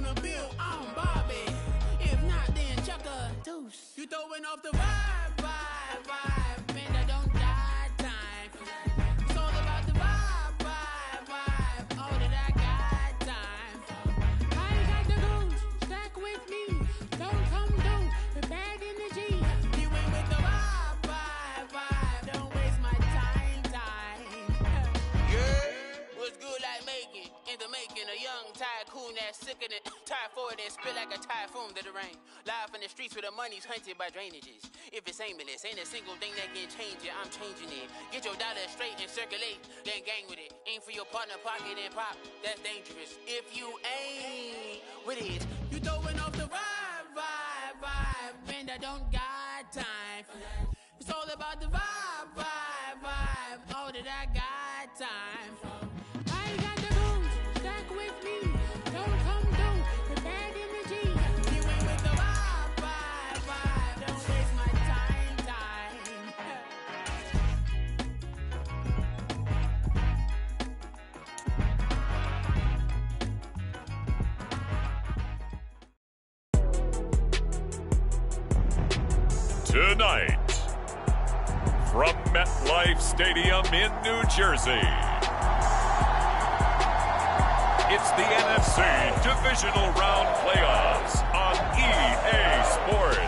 the bill, I'm Bobby. If not, then chuck a deuce. You throwing off the vibe, vibe, vibe. Man, I don't die time. It's all about the vibe, vibe, vibe. All that I got time. I ain't got the goose, stack with me. Don't come through with bad energy. You ain't with the vibe, vibe, vibe. Don't waste my time. Yeah, what's good like making? In the making, a young tycoon that's sicker than typhoid and spit like a typhoon to the rain. Live in the streets where the money's hunted by drainages. If it's aimless, ain't a single thing that can change it. I'm changing it. Get your dollar straight and circulate, then gang with it. Aim for your partner, pocket and pop. That's dangerous. If you ain't with it, you throwing off the vibe, vibe, vibe. Man, I don't got time for that. It's all about the vibe, vibe, vibe. All that I got time for. I ain't got the goons, stack with me. Don't come through with bad energy. You ain't with the vibe, vibe, vibe. Don't waste my time. Tonight, from MetLife Stadium in New Jersey, it's the NFC Divisional Round Playoffs on EA Sports.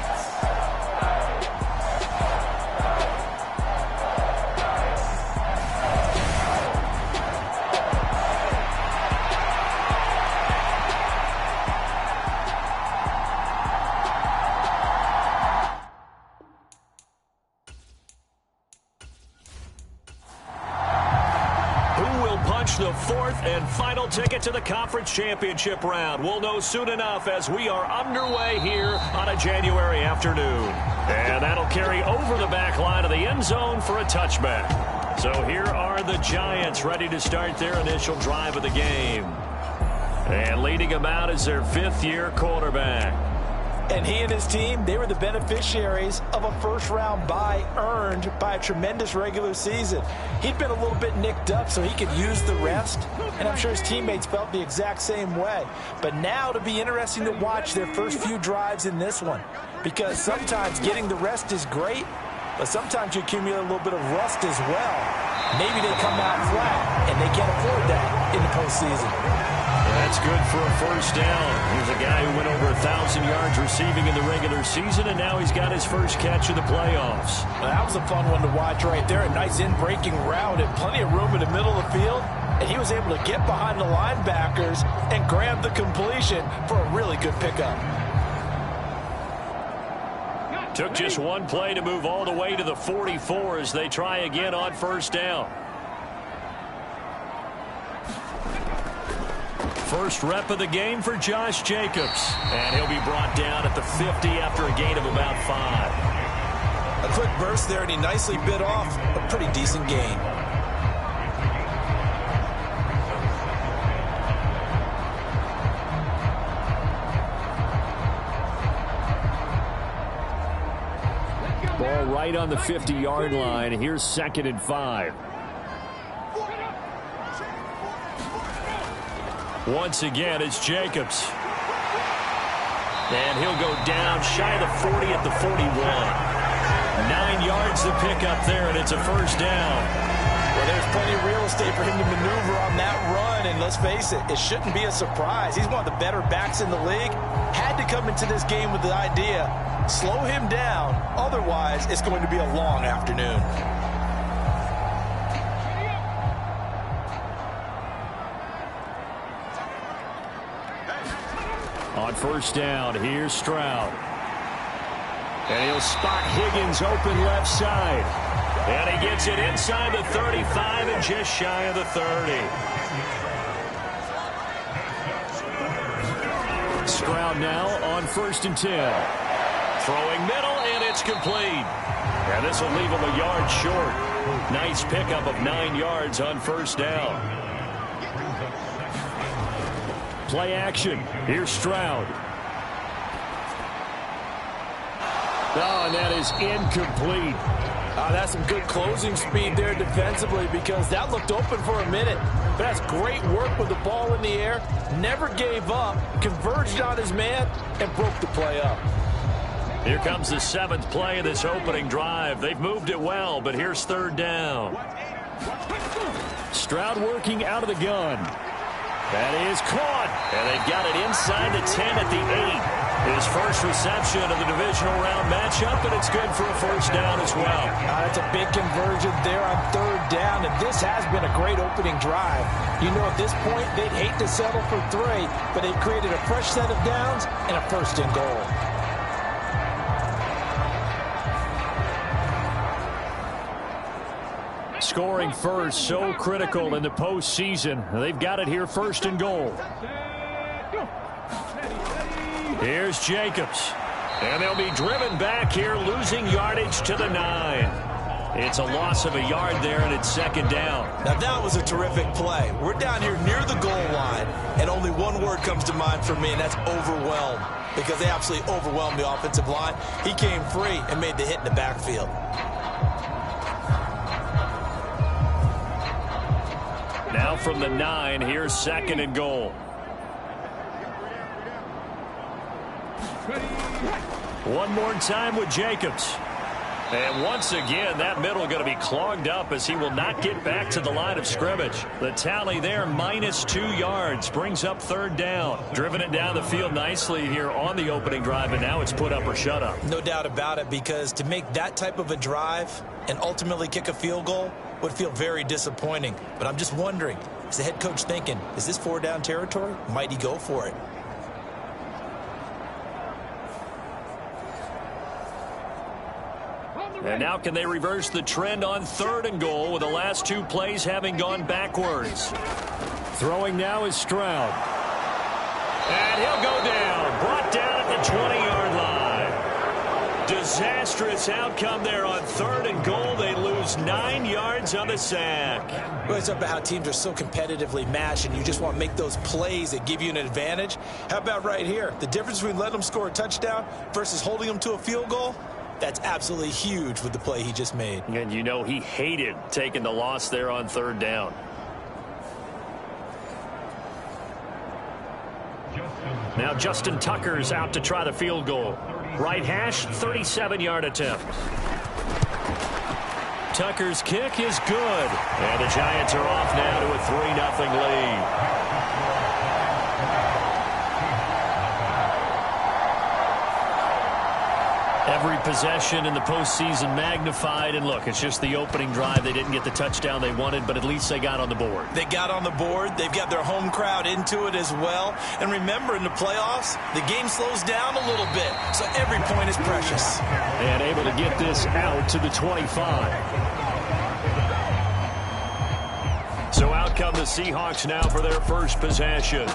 The fourth and final ticket to the conference championship round. We'll know soon enough as we are underway here on a January afternoon. And that'll carry over the back line of the end zone for a touchback. So here are the Giants ready to start their initial drive of the game. And leading them out is their fifth-year quarterback. And he and his team, they were the beneficiaries of a first-round bye earned by a tremendous regular season. He'd been a little bit nicked up so he could use the rest, and I'm sure his teammates felt the exact same way. But now it'll be interesting to watch their first few drives in this one, because sometimes getting the rest is great, but sometimes you accumulate a little bit of rust as well. Maybe they come out flat, and they can't afford that in the postseason. That's good for a first down. Here's a guy who went over 1,000 yards receiving in the regular season, and now he's got his first catch in the playoffs. Well, that was a fun one to watch right there. A nice in-breaking route and plenty of room in the middle of the field. And he was able to get behind the linebackers and grab the completion for a really good pickup. Took just one play to move all the way to the 44 as they try again on first down. First rep of the game for Josh Jacobs. And he'll be brought down at the 50 after a gain of about 5. A quick burst there, and he nicely bit off a pretty decent gain. Ball right on the 50-yard line. Here's 2nd and 5. Once again, it's Jacobs. And he'll go down shy of the 40 at the 41. 9 yards to pick up there, and it's a first down. Well, there's plenty of real estate for him to maneuver on that run, and let's face it, it shouldn't be a surprise. He's one of the better backs in the league. Had to come into this game with the idea, slow him down, otherwise it's going to be a long afternoon. On first down, here's Stroud. And he'll spot Higgins open left side. And he gets it inside the 35 and just shy of the 30. Stroud now on 1st and 10. Throwing middle, and it's complete. And this will leave him a yard short. Nice pickup of 9 yards on first down. Play action. Here's Stroud. Oh, and that is incomplete. That's some good closing speed there defensively, because that looked open for a minute. But that's great work with the ball in the air. Never gave up, converged on his man, and broke the play up. Here comes the 7th play of this opening drive. They've moved it well, but here's 3rd down. Stroud working out of the gun. That is caught, and they've got it inside the 10 at the 8. His first reception of the divisional round matchup, and it's good for a first down as well. That's a big conversion there on 3rd down, and this has been a great opening drive. You know, at this point, they'd hate to settle for 3, but they've created a fresh set of downs and a 1st and goal. Scoring first, so critical in the postseason. They've got it here, 1st and goal. Here's Jacobs. And they'll be driven back here, losing yardage to the 9. It's a loss of a yard there, and it's 2nd down. Now, that was a terrific play. We're down here near the goal line, and only one word comes to mind for me, and that's overwhelmed, because they absolutely overwhelmed the offensive line. He came free and made the hit in the backfield. Now from the 9, here's 2nd and goal. One more time with Jacobs. And once again, that middle going to be clogged up as he will not get back to the line of scrimmage. The tally there, -2 yards, brings up 3rd down. Driven it down the field nicely here on the opening drive, and now it's put up or shut up. No doubt about it, because to make that type of a drive and ultimately kick a field goal would feel very disappointing. But I'm just wondering, is the head coach thinking, is this 4-down territory? Might he go for it? And now can they reverse the trend on 3rd and goal with the last 2 plays having gone backwards? Throwing now is Stroud. And he'll go down. Brought down at the 20-yard line. Disastrous outcome there on 3rd and goal. They lose 9 yards on the sack. Well, it's about how teams are so competitively matched, and you just want to make those plays that give you an advantage. How about right here? The difference between letting them score a touchdown versus holding them to a field goal? That's absolutely huge with the play he just made. And you know he hated taking the loss there on 3rd down. Now Justin Tucker's out to try the field goal. Right hash, 37-yard attempt. Tucker's kick is good. And the Giants are off now to a 3-0 lead. Every possession in the postseason magnified, and look, it's just the opening drive. They didn't get the touchdown they wanted, but at least they got on the board. They got on the board. They've got their home crowd into it as well. And remember, in the playoffs, the game slows down a little bit, so every point is precious. And able to get this out to the 25. So out come the Seahawks now for their first possession.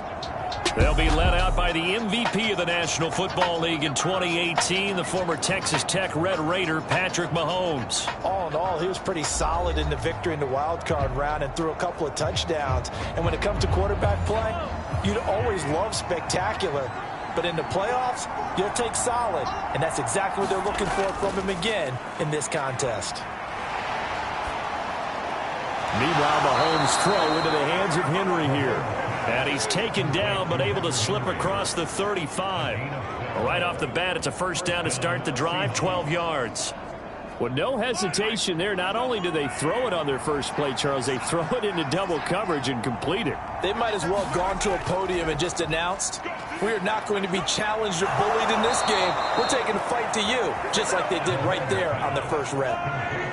They'll be led out by the MVP of the National Football League in 2018, the former Texas Tech Red Raider, Patrick Mahomes. All in all, he was pretty solid in the victory in the wild card round and threw a couple of touchdowns. And when it comes to quarterback play, you'd always love spectacular. But in the playoffs, you'll take solid. And that's exactly what they're looking for from him again in this contest. Meanwhile, Mahomes' throw into the hands of Henry here. And he's taken down, but able to slip across the 35. Right off the bat, it's a first down to start the drive, 12 yards. Well, no hesitation there. Not only do they throw it on their first play, Charles, they throw it into double coverage and complete it. They might as well have gone to a podium and just announced, we are not going to be challenged or bullied in this game. We're taking the fight to you, just like they did right there on the first rep.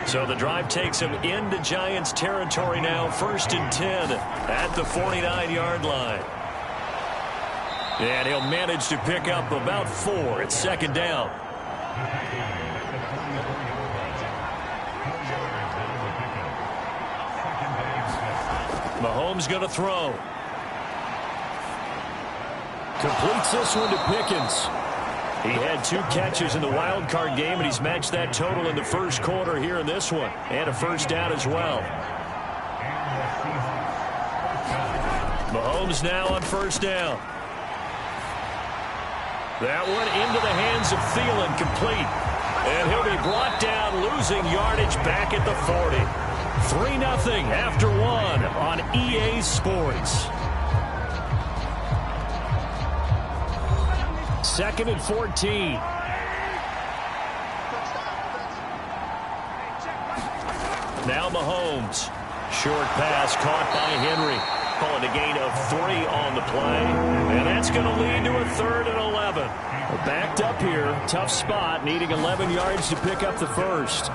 So the drive takes them into Giants territory now, 1st and 10 at the 49-yard line. And he'll manage to pick up about 4 at 2nd down. Mahomes going to throw. Completes this one to Pickens. He had 2 catches in the wild card game, and he's matched that total in the first quarter here in this one. And a first down as well. Mahomes now on first down. That one into the hands of Thielen, complete. And he'll be brought down, losing yardage back at the 40. 3-0 after one on EA Sports. 2nd and 14. Now Mahomes. Short pass caught by Henry. Calling a gain of 3 on the play. And that's going to lead to a 3rd and 11. We're backed up here. Tough spot. Needing 11 yards to pick up the first.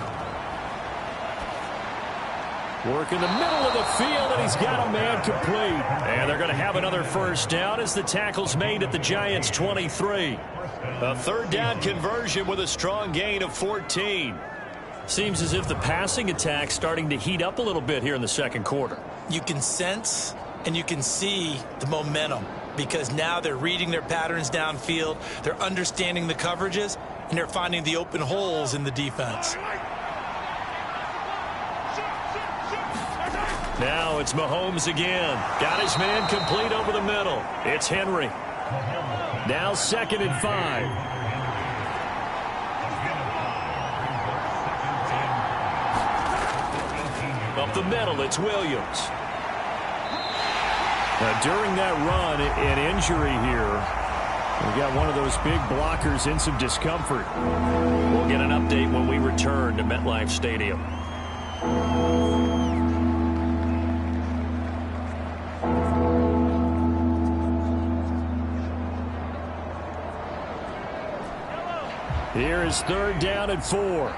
Work in the middle of the field, and he's got a man complete. And they're going to have another first down as the tackle's made at the Giants' 23. A 3rd down conversion with a strong gain of 14. Seems as if the passing attack's starting to heat up a little bit here in the second quarter. You can sense and you can see the momentum because now they're reading their patterns downfield, they're understanding the coverages, and they're finding the open holes in the defense. Now it's Mahomes again. Got his man complete over the middle. It's Henry. Now 2nd and 5. Up the middle, it's Williams. Now, during that run, an injury here. We got one of those big blockers in some discomfort. We'll get an update when we return to MetLife Stadium. Here is 3rd down and 4.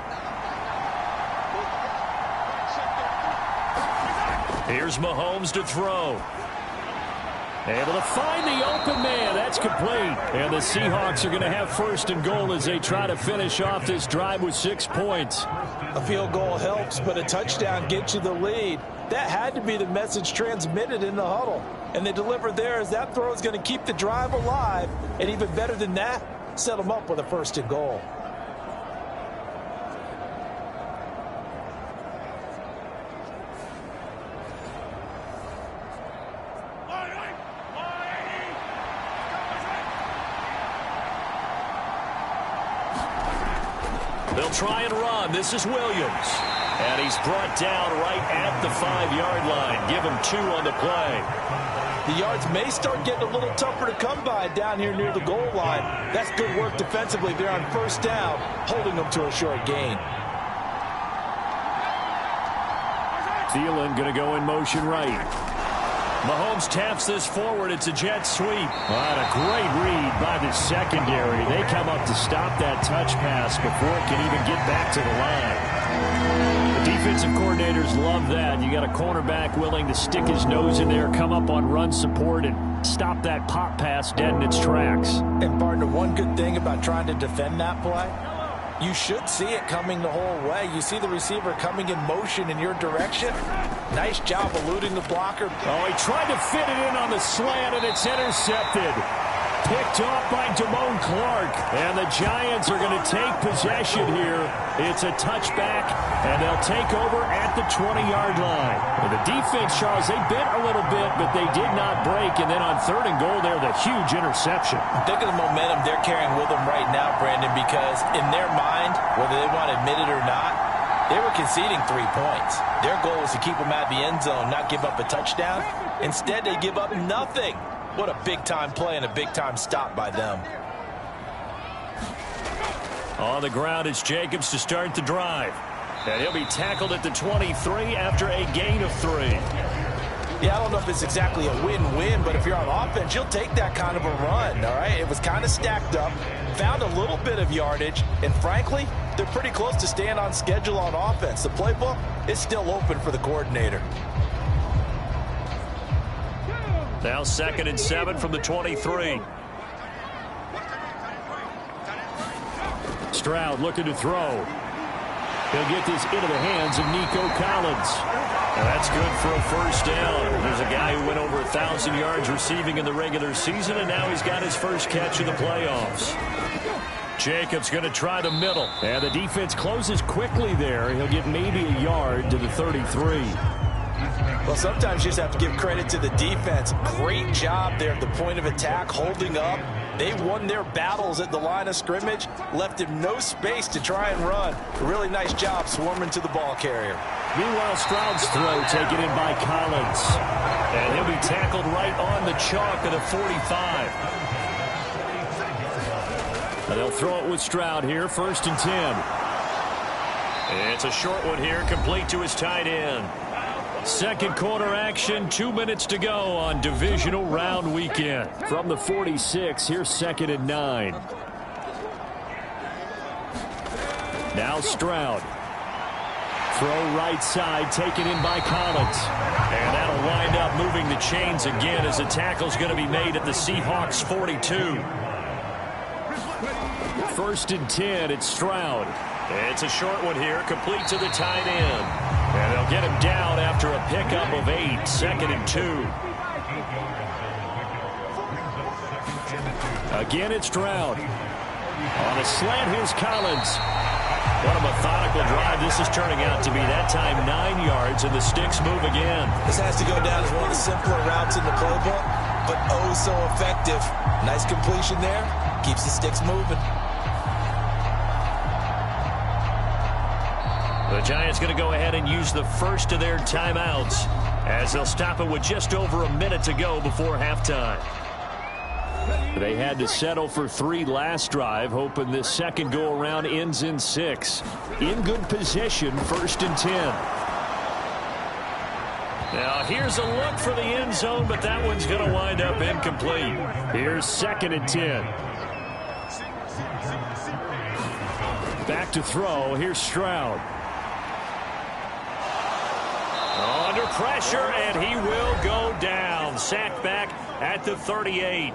Here's Mahomes to throw. Able to find the open man. That's complete. And the Seahawks are going to have 1st and goal as they try to finish off this drive with 6 points. A field goal helps, but a touchdown gets you the lead. That had to be the message transmitted in the huddle. And they delivered there as that throw is going to keep the drive alive. And even better than that, set them up with a 1st and goal. They'll try and run. This is Williams. And he's brought down right at the 5-yard line. Give him 2 on the play. The yards may start getting a little tougher to come by down here near the goal line. That's good work defensively. They're on 1st down, holding them to a short gain. Thielen going to go in motion right. Mahomes taps this forward. It's a jet sweep. And a great read by the secondary. They come up to stop that touch pass before it can even get back to the line. The defensive coordinators love that. You got a cornerback willing to stick his nose in there, come up on run support, and stop that pop pass dead in its tracks. And, partner, one good thing about trying to defend that play, you should see it coming the whole way. You see the receiver coming in motion in your direction. Nice job eluding the blocker. Oh, he tried to fit it in on the slant, and it's intercepted. Picked off by Damone Clark. And the Giants are going to take possession here. It's a touchback, and they'll take over at the 20-yard line. And the defense, Charles, they bent a little bit, but they did not break. And then on 3rd and goal there, the huge interception. Think of the momentum they're carrying with them right now, Brandon, because in their mind, whether they want to admit it or not, they were conceding 3 points. Their goal was to keep them out of the end zone, not give up a touchdown. Instead, they give up nothing. What a big-time play and a big-time stop by them. On the ground, it's Jacobs to start the drive. And he'll be tackled at the 23 after a gain of 3. Yeah, I don't know if it's exactly a win-win, but if you're on offense, you'll take that kind of a run, all right? It was kind of stacked up, found a little bit of yardage, and frankly, they're pretty close to staying on schedule on offense. The playbook is still open for the coordinator. Now 2nd and 7 from the 23. Stroud looking to throw. He'll get this into the hands of Nico Collins. And that's good for a 1st down. There's a guy who went over 1,000 yards receiving in the regular season, and now he's got his first catch in the playoffs. Jacobs going to try the middle. And the defense closes quickly there. He'll get maybe a yard to the 33. Well, sometimes you just have to give credit to the defense. Great job there at the point of attack, holding up. They won their battles at the line of scrimmage, left him no space to try and run. A really nice job swarming to the ball carrier. Meanwhile, Stroud's throw taken in by Collins. And he'll be tackled right on the chalk of the 45. And they'll throw it with Stroud here, 1st and 10. It's a short one here, complete to his tight end. Second quarter action, 2 minutes to go on divisional round weekend. From the 46, here's 2nd and 9. Now Stroud. Throw right side, taken in by Collins. And that'll wind up moving the chains again as the tackle's going to be made at the Seahawks 42. 1st and 10, it's Stroud. It's a short one here, complete to the tight end. And they'll get him down after a pickup of 8, 2nd and 2. Again, it's Stroud. On a slant, here's Collins. What a methodical drive this is turning out to be. That time 9 yards, and the sticks move again. This has to go down as one of the simpler routes in the playbook, but oh so effective. Nice completion there. Keeps the sticks moving. The Giants going to go ahead and use the first of their timeouts as they'll stop it with just over a minute to go before halftime. They had to settle for 3 last drive, hoping this second go-around ends in 6. In good position, 1st and 10. Now, here's a look for the end zone, but that one's going to wind up incomplete. Here's 2nd and 10. Back to throw. Here's Stroud. Under pressure, and he will go down. Sacked back at the 38.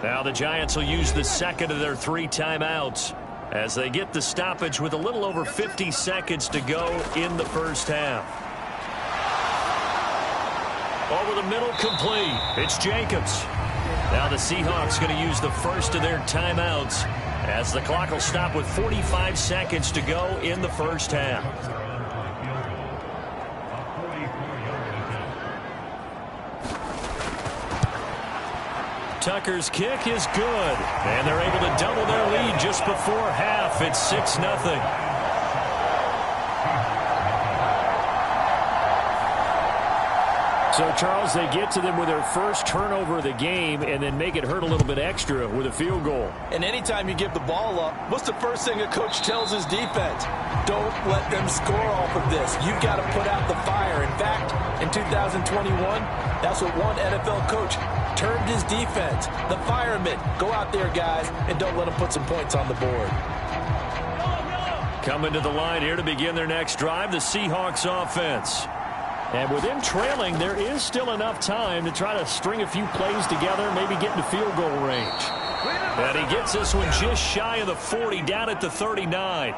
Now the Giants will use the second of their 3 timeouts as they get the stoppage with a little over 50 seconds to go in the first half. Over the middle, complete. It's Jacobs. Now the Seahawks going to use the first of their timeouts as the clock will stop with 45 seconds to go in the first half. Tucker's kick is good, and they're able to double their lead just before half. It's 6-0. So, Charles, they get to them with their first turnover of the game and then make it hurt a little bit extra with a field goal. And anytime you give the ball up, what's the first thing a coach tells his defense? Don't let them score off of this. You've got to put out the fire. In fact, in 2021, that's what one NFL coach termed his defense. The firemen. Go out there, guys, and don't let them put some points on the board. Coming to the line here to begin their next drive, the Seahawks offense. And with them trailing, there is still enough time to try to string a few plays together, maybe get into field goal range. And he gets this one just shy of the 40, down at the 39.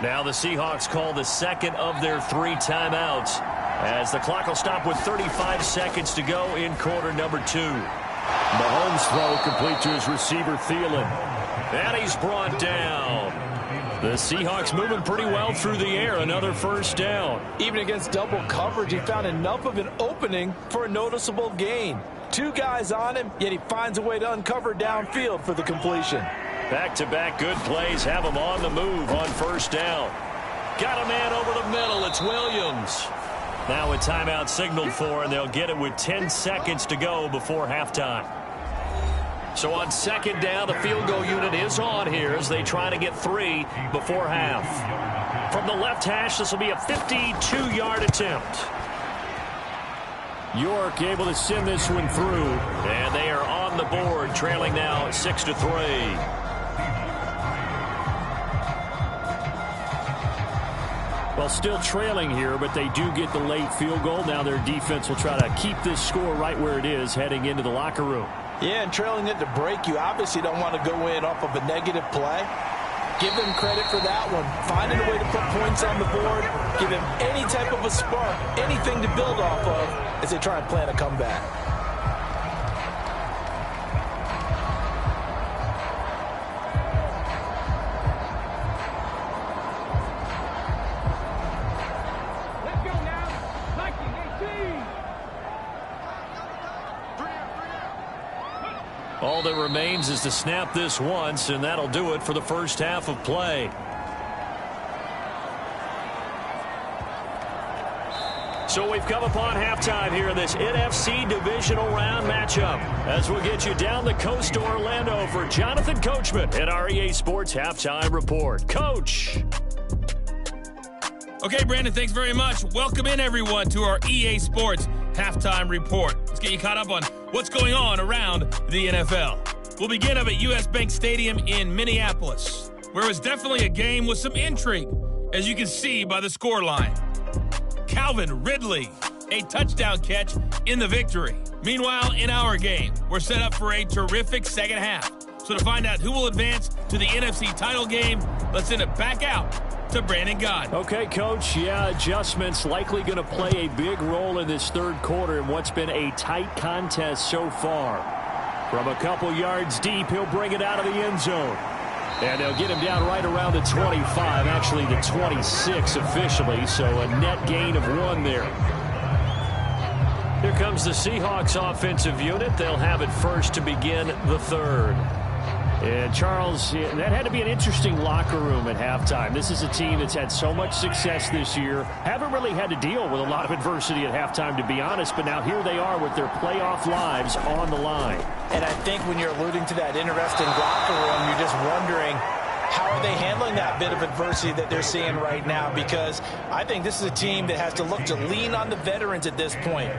Now the Seahawks call the second of their 3 timeouts as the clock will stop with 35 seconds to go in quarter number 2. Mahomes' throw complete to his receiver, Thielen. And he's brought down. The Seahawks moving pretty well through the air. Another first down. Even against double coverage, he found enough of an opening for a noticeable gain. 2 guys on him, yet he finds a way to uncover downfield for the completion. Back-to-back good plays have him on the move on first down. Got a man over the middle. It's Williams. Now a timeout signaled for, and they'll get it with 10 seconds to go before halftime. So on second down, the field goal unit is on here as they try to get 3 before half. From the left hash, this will be a 52-yard attempt. York able to send this one through, and they are on the board, trailing now 6-3. Well, still trailing here, but they do get the late field goal. Now their defense will try to keep this score right where it is heading into the locker room. Yeah, and trailing it to break, you obviously don't want to go in off of a negative play. Give them credit for that one. Finding a way to put points on the board, give them any type of a spark, anything to build off of as they try and plan a comeback. Let's go now. 19-18. All that remains is to snap this once, and that'll do it for the first half of play. So we've come upon halftime here in this NFC divisional round matchup, as we'll get you down the coast to Orlando for Jonathan Coachman at our EA Sports Halftime Report. Coach. Okay, Brandon, thanks very much. Welcome in, everyone, to our EA Sports Halftime Report. Let's get you caught up on what's going on around the NFL. We'll begin up at US Bank Stadium in Minneapolis, where it was definitely a game with some intrigue, as you can see by the scoreline. Calvin Ridley, a touchdown catch in the victory. Meanwhile, in our game, we're set up for a terrific second half. So to find out who will advance to the NFC title game, let's send it back out to Brandon Gott. Okay, Coach, adjustments likely going to play a big role in this third quarter in what's been a tight contest so far. From a couple yards deep, he'll bring it out of the end zone. And they'll get him down right around the 25, actually the 26 officially, so a net gain of 1 there. Here comes the Seahawks offensive unit. They'll have it first to begin the third. And, Charles, that had to be an interesting locker room at halftime. This is a team that's had so much success this year. Haven't really had to deal with a lot of adversity at halftime, to be honest. But now here they are with their playoff lives on the line. And I think when you're alluding to that interesting locker room, you're just wondering, how are they handling that bit of adversity that they're seeing right now? Because I think this is a team that has to look to lean on the veterans at this point.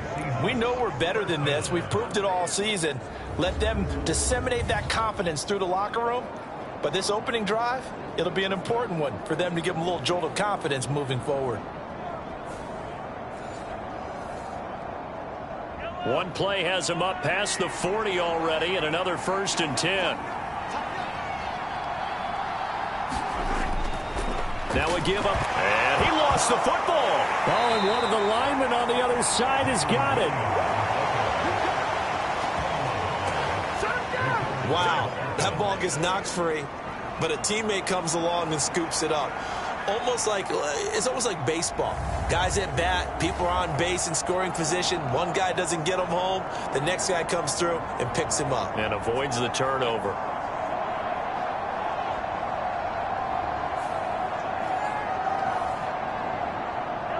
We know we're better than this. We've proved it all season. Let them disseminate that confidence through the locker room. But this opening drive, it'll be an important one for them to give them a little jolt of confidence moving forward. One play has him up past the 40 already, and another 1st and 10. Now a give up, and he lost the football. Oh, and one of the linemen on the other side has got it. Wow, that ball gets knocked free, but a teammate comes along and scoops it up. It's almost like baseball. Guys at bat, people are on base in scoring position. One guy doesn't get him home. The next guy comes through and picks him up. And avoids the turnover.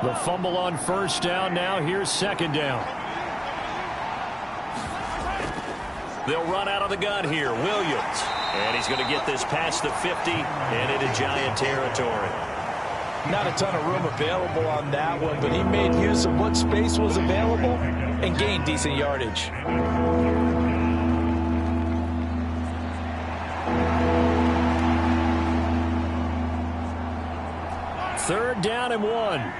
The fumble on 1st down. Now here's 2nd down. They'll run out of the gun here. Williams. And he's going to get this past the 50 and into Giant territory. Not a ton of room available on that one, but he made use of what space was available and gained decent yardage. Third down and 1.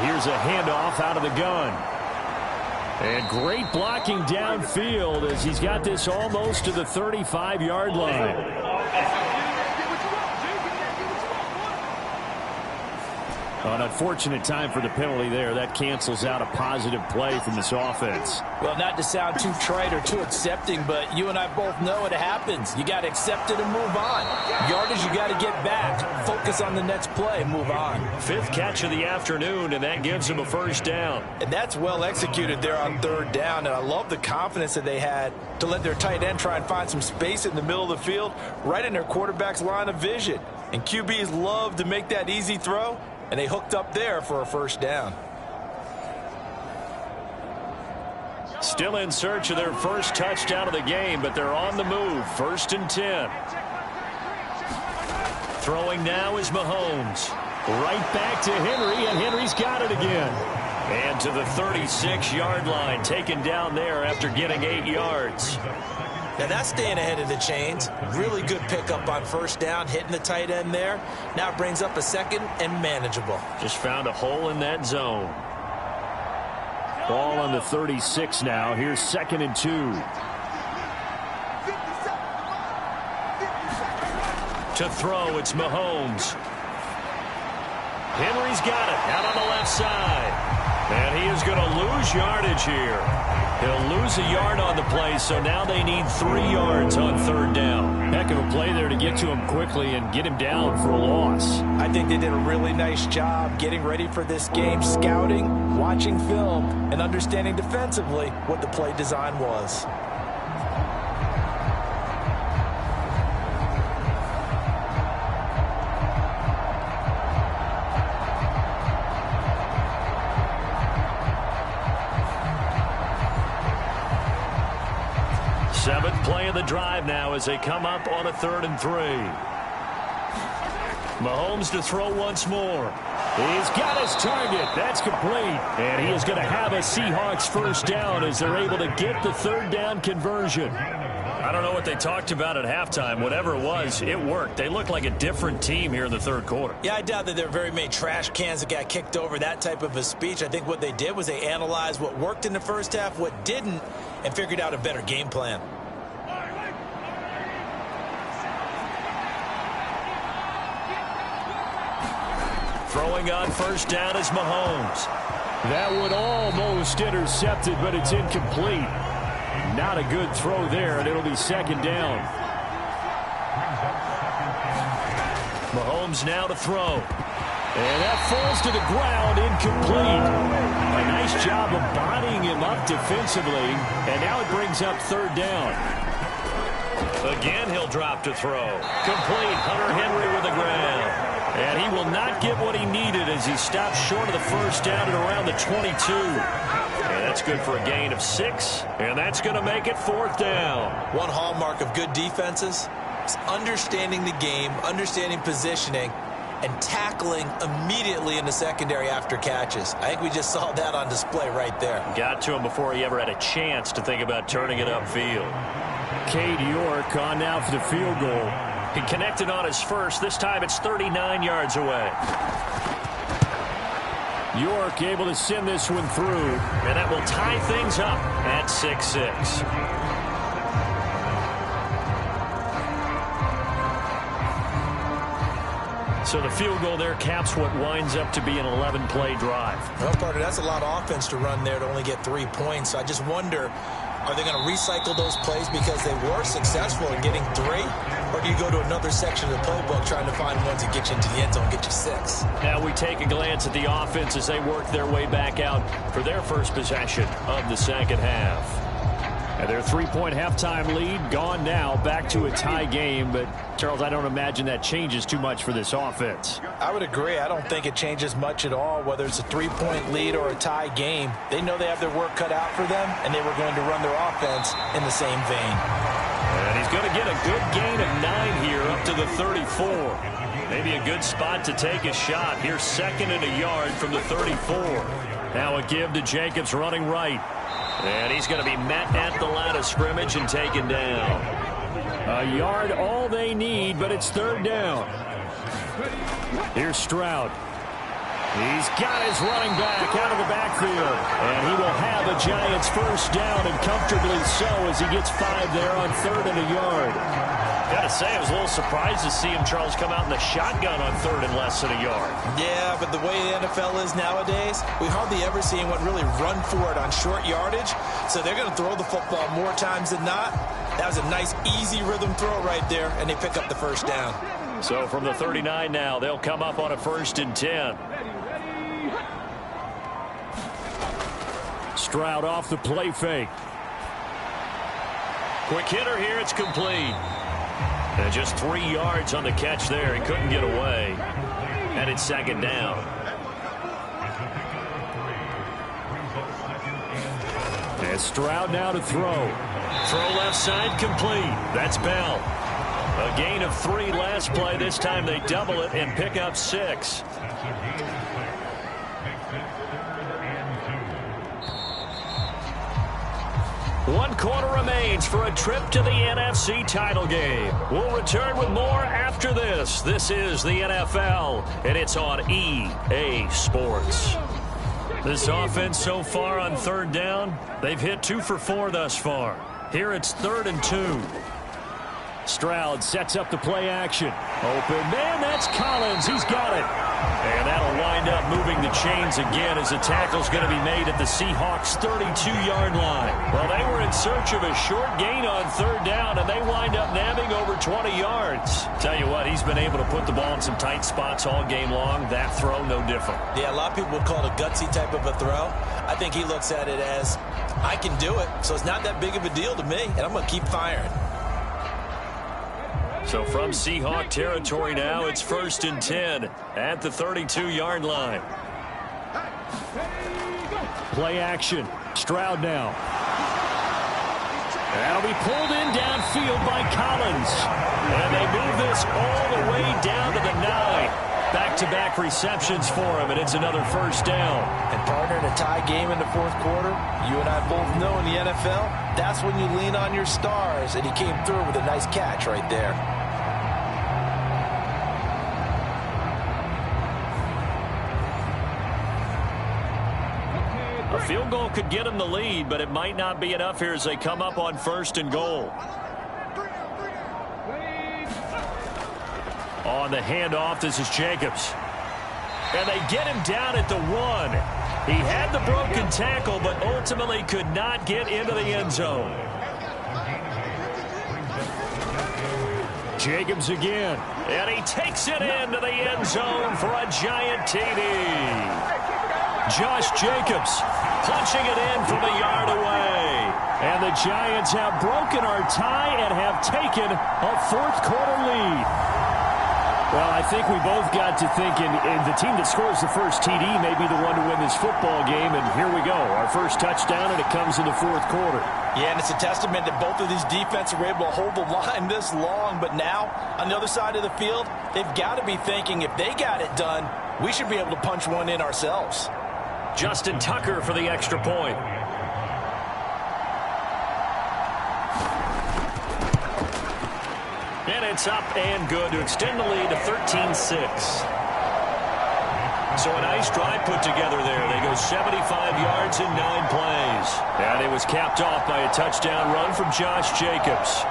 Here's a handoff out of the gun. And great blocking downfield as he's got this almost to the 35-yard line. An unfortunate time for the penalty there. That cancels out a positive play from this offense. Well, not to sound too trite or too accepting, but you and I both know it happens. You got to accept it and move on. Yardage, you got to get back. Focus on the next play, move on. 5th catch of the afternoon, and that gives him a 1st down. And that's well executed there on 3rd down, and I love the confidence that they had to let their tight end try and find some space in the middle of the field, right in their quarterback's line of vision. And QBs love to make that easy throw, and they hooked up there for a 1st down. Still in search of their first touchdown of the game, but they're on the move. 1st and 10. Throwing now is Mahomes. Right back to Henry, and Henry's got it again. And to the 36-yard line, taken down there after getting 8 yards. Now that's staying ahead of the chains. Really good pickup on 1st down, hitting the tight end there. Now it brings up a 2nd and manageable. Just found a hole in that zone. Ball on the 36 now. Here's 2nd and 2. To throw, it's Mahomes. Henry's got it out on the left side. And he is He's going to lose yardage here. He'll lose a yard on the play, so now they need 3 yards on third down. Heck of a play there to get to him quickly and get him down for a loss. I think they did a really nice job getting ready for this game, scouting, watching film, and understanding defensively what the play design was. Seventh play of the drive now as they come up on a 3rd and 3. Mahomes to throw once more. He's got his target. That's complete. And he is going to have a Seahawks first down as they're able to get the 3rd down conversion. I don't know what they talked about at halftime. Whatever it was, it worked. They looked like a different team here in the 3rd quarter. Yeah, I doubt that there were very many trash cans that got kicked over, that type of a speech. I think what they did was they analyzed what worked in the first half, what didn't, and figured out a better game plan. Throwing on first down is Mahomes. That one almost intercepted, but it's incomplete. Not a good throw there, and it'll be 2nd down. Mahomes now to throw. And that falls to the ground, incomplete. A nice job of bodying him up defensively, and now it brings up 3rd down. Again, he'll drop to throw. Complete. Hunter Henry with the ground. And he will not get what he needed as he stops short of the first down at around the 22. And that's good for a gain of 6. And that's going to make it 4th down. One hallmark of good defenses is understanding the game, understanding positioning, and tackling immediately in the secondary after catches. I think we just saw that on display right there. Got to him before he ever had a chance to think about turning it upfield. Cade York on now for the field goal. He connected on his first. This time it's 39 yards away. York able to send this one through. And that will tie things up at 6-6. So the field goal there caps what winds up to be an 11-play drive. Well, Carter, that's a lot of offense to run there to only get 3 points. I just wonder, are they going to recycle those plays because they were successful in getting 3? Or do you go to another section of the playbook trying to find ones that get you into the end zone and get you 6? Now we take a glance at the offense as they work their way back out for their first possession of the 2nd half. And their 3-point halftime lead gone now, back to a tie game. But, Charles, I don't imagine that changes too much for this offense. I would agree. I don't think it changes much at all, whether it's a 3-point lead or a tie game. They know they have their work cut out for them, and they were going to run their offense in the same vein. And he's going to get a good gain of 9 here up to the 34. Maybe a good spot to take a shot. Here's 2nd and a yard from the 34. Now a give to Jacobs running right. And he's going to be met at the line of scrimmage and taken down. A yard all they need, but it's 3rd down. Here's Stroud. He's got his running back out of the backfield. And he will have a Giants first down, and comfortably so, as he gets 5 there on 3rd and a yard. Got to say, I was a little surprised to see him, Charles, come out in the shotgun on 3rd and less than a yard. Yeah, but the way the NFL is nowadays, we hardly ever see anyone really run for it on short yardage. So they're going to throw the football more times than not. That was a nice, easy rhythm throw right there, and they pick up the first down. So from the 39 now, they'll come up on a 1st and 10. Stroud off the play fake. Quick hitter here, it's complete. And just 3 yards on the catch there. He couldn't get away. And it's 2nd down. And Stroud now to throw. Throw left side, complete. That's Bell. A gain of 3 last play. This time they double it and pick up 6. One quarter remains for a trip to the NFC title game. We'll return with more after this. This is the NFL, and it's on EA Sports. This offense so far on 3rd down, they've hit 2 for 4 thus far. Here it's 3rd and 2. Stroud sets up the play action. Open man, that's Collins. He's got it. And that'll wind up moving the chains again as the tackle's going to be made at the Seahawks' 32-yard line. Well, they were in search of a short gain on third down, and they wind up nabbing over 20 yards. Tell you what, he's been able to put the ball in some tight spots all game long. That throw, no different. Yeah, a lot of people would call it a gutsy type of a throw. I think he looks at it as, I can do it, so it's not that big of a deal to me, and I'm going to keep firing. So from Seahawk territory now, it's 1st and 10 at the 32-yard line. Play action. Stroud now. That'll be pulled in downfield by Collins. And they move this all the way down to the 9. Back-to-back receptions for him, and it's another first down. And partner, in a tie game in the fourth quarter, you and I both know in the NFL, that's when you lean on your stars, and he came through with a nice catch right there. A field goal could get them the lead, but it might not be enough here as they come up on 1st and goal. On the handoff, this is Jacobs. And they get him down at the 1. He had the broken tackle, but ultimately could not get into the end zone. Jacobs again. And he takes it into the end zone for a giant TD. Josh Jacobs punching it in from a yard away. And the Giants have broken our tie and have taken a fourth quarter lead. Well, I think we both got to thinking the team that scores the first TD may be the one to win this football game. And here we go. Our first touchdown, and it comes in the fourth quarter. Yeah, and it's a testament that both of these defenses were able to hold the line this long. But now, on the other side of the field, they've got to be thinking if they got it done, we should be able to punch one in ourselves. Justin Tucker for the extra point. And it's up and good to extend the lead to 13-6. So a nice drive put together there. They go 75 yards in 9 plays. And it was capped off by a touchdown run from Josh Jacobs.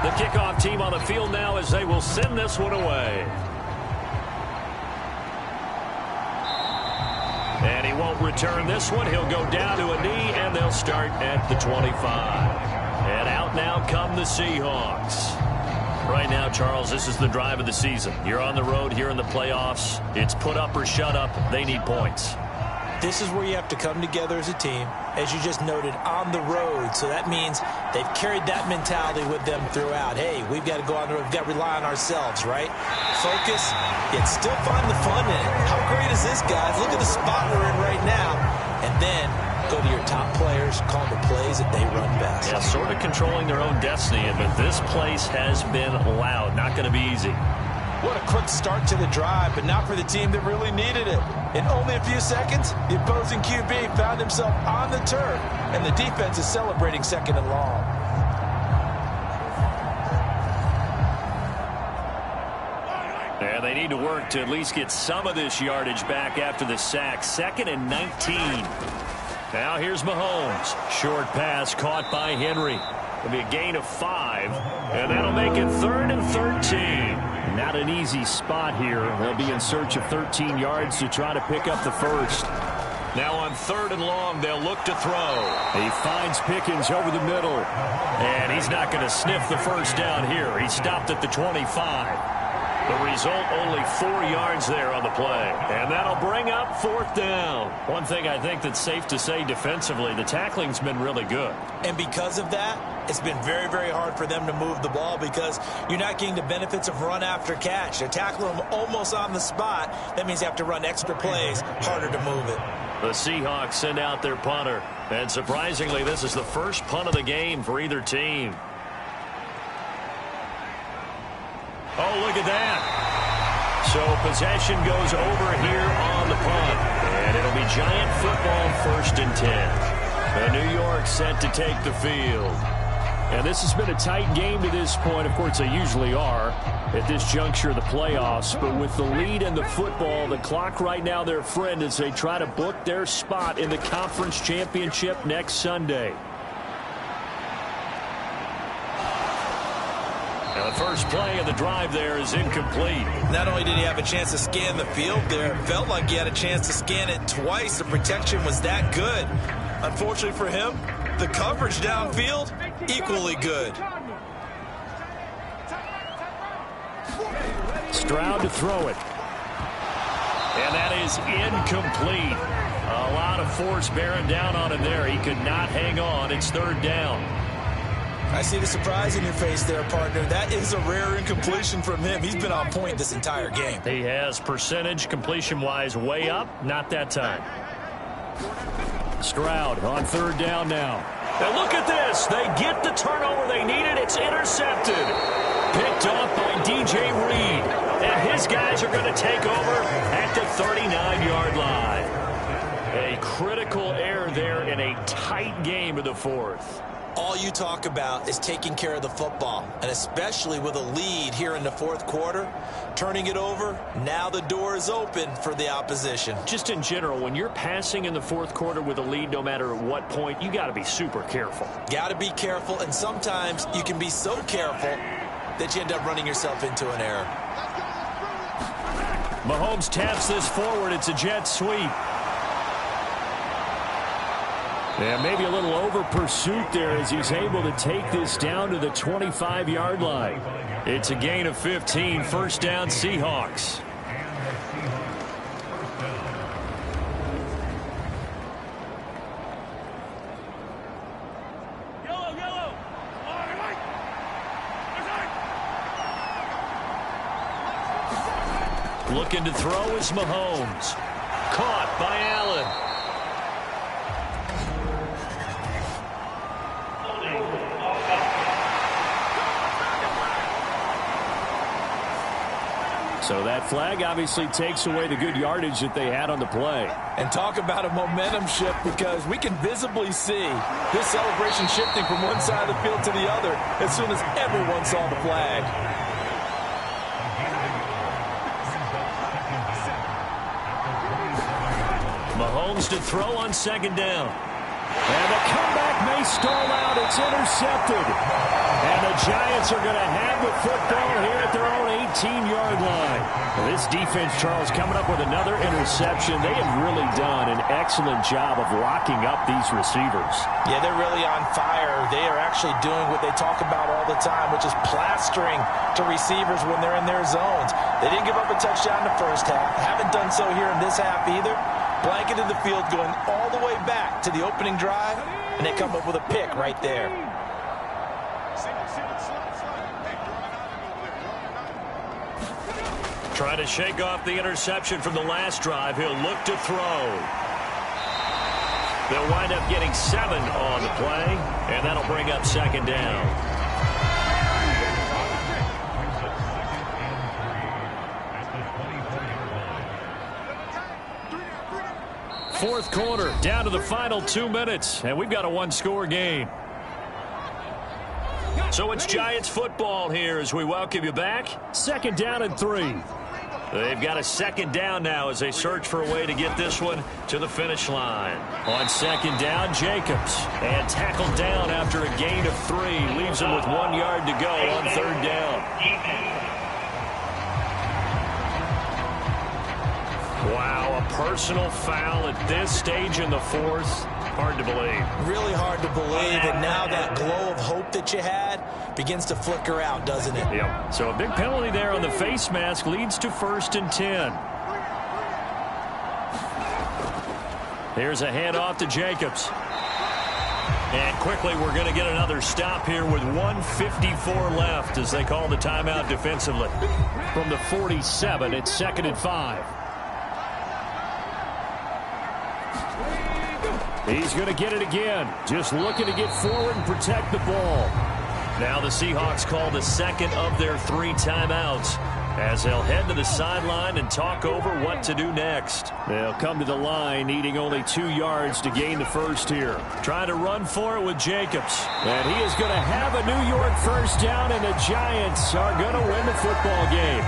The kickoff team on the field now as they will send this one away. And he won't return this one. He'll go down to a knee, and they'll start at the 25. And out now come the Seahawks. Right now, Charles, this is the drive of the season. You're on the road here in the playoffs. It's put up or shut up. They need points. This is where you have to come together as a team, as you just noted, on the road. So that means they've carried that mentality with them throughout. Hey, we've got to go on the road. We've got to rely on ourselves, right? Focus, yet still find the fun in it. How great is this, guys? Look at the spot we're in right now. And then go to your top players, call the plays that they run best. Yeah, sort of controlling their own destiny, but this place has been loud. Not going to be easy. What a quick start to the drive, but not for the team that really needed it. In only a few seconds, the opposing QB found himself on the turf, and the defense is celebrating 2nd and long. And they need to work to at least get some of this yardage back after the sack. 2nd and 19. Now here's Mahomes. Short pass caught by Henry. It'll be a gain of 5, and that'll make it 3rd and 13. Not an easy spot here. They'll be in search of 13 yards to try to pick up the first. Now on 3rd and long, they'll look to throw. He finds Pickens over the middle. And he's not going to sniff the first down here. He stopped at the 25. The result, only 4 yards there on the play. And that'll bring up 4th down. One thing I think that's safe to say defensively, the tackling's been really good. And because of that, it's been very, very hard for them to move the ball because you're not getting the benefits of run after catch. They're tackling them almost on the spot. That means you have to run extra plays, harder to move it. The Seahawks send out their punter. And surprisingly, this is the first punt of the game for either team. Oh, look at that. So possession goes over here on the punt. And it'll be Giant football 1st and 10. The New York set to take the field. And this has been a tight game to this point. Of course, they usually are at this juncture of the playoffs. But with the lead in the football, the clock right now their friend as they try to book their spot in the conference championship next Sunday. Now the first play of the drive there is incomplete. Not only did he have a chance to scan the field there, it felt like he had a chance to scan it twice. The protection was that good. Unfortunately for him, the coverage downfield, equally good. Stroud to throw it. And that is incomplete. A lot of force bearing down on him there. He could not hang on. It's third down. I see the surprise in your face there, partner. That is a rare incompletion from him. He's been on point this entire game. He has percentage completion-wise way up. Not that time. Stroud on third down now. And look at this. They get the turnover they needed. It's intercepted. Picked off by DJ Reed. And his guys are going to take over at the 39-yard line. A critical error there in a tight game of the fourth. All you talk about is taking care of the football, and especially with a lead here in the fourth quarter, turning it over, now the door is open for the opposition. Just in general, when you're passing in the fourth quarter with a lead, no matter at what point, you got to be super careful. Got to be careful, and sometimes you can be so careful that you end up running yourself into an error. Mahomes taps this forward. It's a jet sweep. And maybe a little over pursuit there as he's able to take this down to the 25-yard line. It's a gain of 15, first down Seahawks. Looking to throw is Mahomes. Caught by Allen. So that flag obviously takes away the good yardage that they had on the play. And talk about a momentum shift, because we can visibly see this celebration shifting from one side of the field to the other as soon as everyone saw the flag. Mahomes to throw on second down. And the comeback may stall out. It's intercepted. And the Giants are going to have the football here at their own 18-yard line. This defense, Charles, coming up with another interception. They have really done an excellent job of locking up these receivers. Yeah, they're really on fire. They are actually doing what they talk about all the time, which is plastering to receivers when they're in their zones. They didn't give up a touchdown in the first half. Haven't done so here in this half either. Blanketed the field going all the way back to the opening drive, and they come up with a pick right there. Trying to shake off the interception from the last drive. He'll look to throw. They'll wind up getting 7 on the play, and that'll bring up second down. Fourth quarter, down to the final 2 minutes, and we've got a one-score game. So it's Giants football here as we welcome you back. Second down and 3. They've got a second down now as they search for a way to get this one to the finish line. On second down, Jacobs. And tackled down after a gain of 3. Leaves him with 1 yard to go on third down. Wow, a personal foul at this stage in the fourth. Hard to believe. Really hard to believe, and now that glow of hope that you had begins to flicker out, doesn't it? Yep. So a big penalty there on the face mask leads to 1st and 10. Here's a handoff to Jacobs. And quickly we're going to get another stop here with 1:54 left as they call the timeout defensively. From the 47, it's 2nd and 5. He's going to get it again. Just looking to get forward and protect the ball. Now the Seahawks call the second of their 3 timeouts as they'll head to the sideline and talk over what to do next. They'll come to the line needing only 2 yards to gain the first here. Trying to run for it with Jacobs. And he is going to have a New York first down, and the Giants are going to win the football game.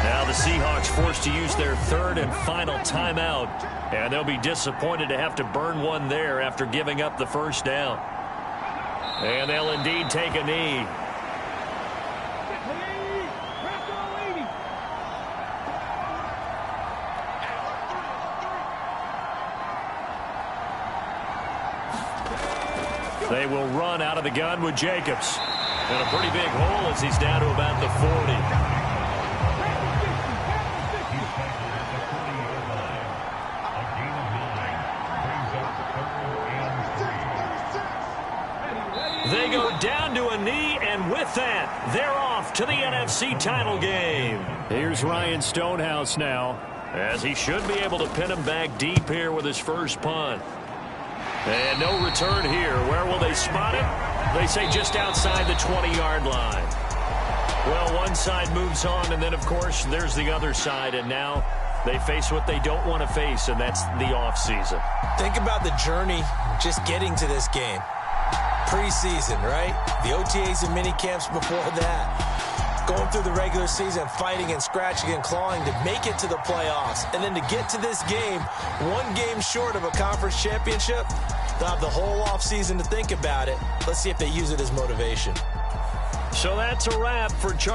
Now the Seahawks forced to use their 3rd and final timeout, and they'll be disappointed to have to burn one there after giving up the first down. And they'll indeed take a knee. They will run out of the gun with Jacobs. And a pretty big hole as he's down to about the 40. They go down to a knee, and with that, they're off to the NFC title game. Here's Ryan Stonehouse now, as he should be able to pin him back deep here with his first punt. And no return here. Where will they spot it? They say just outside the 20-yard line. Well, one side moves on, and then, of course, there's the other side, and now they face what they don't want to face, and that's the offseason. Think about the journey just getting to this game. Preseason, right? The OTAs and mini camps before that. Going through the regular season, fighting and scratching and clawing to make it to the playoffs. And then to get to this game, one game short of a conference championship, they'll have the whole offseason to think about it. Let's see if they use it as motivation. So that's a wrap for Charlie.